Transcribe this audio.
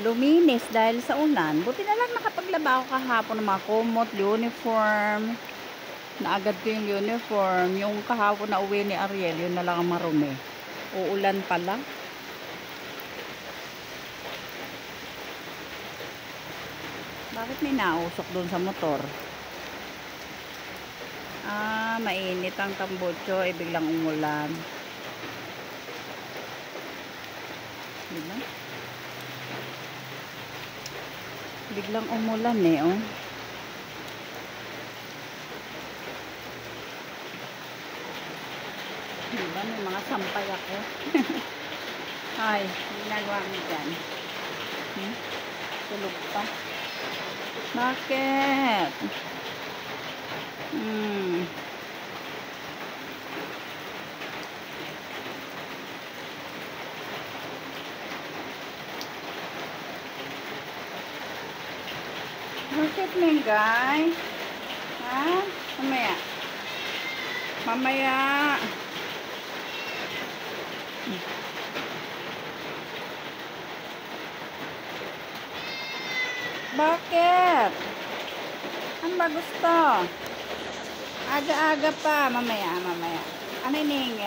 luminis dahil sa ulan. Buti na lang nakapaglaba ako kahapon ng mga kumot, uniform. Naagad ko yung uniform. Yung kahapon na uwi ni Ariel, yun na lang ang marumi. Uulan pala. Bakit may nausok doon sa motor? Mainit ang tambutso, biglang umulan. Diba? Biglang umulan oh. Diba? May mga sampay ako. Ay, ginagawa mo dyan. Tulog pa. Bakit? Bakit, Mengay? Ha? Mamaya. Mamaya. Bakit? Ano ba gusto? Aga-aga pa. Mamaya. Ano hinihingi?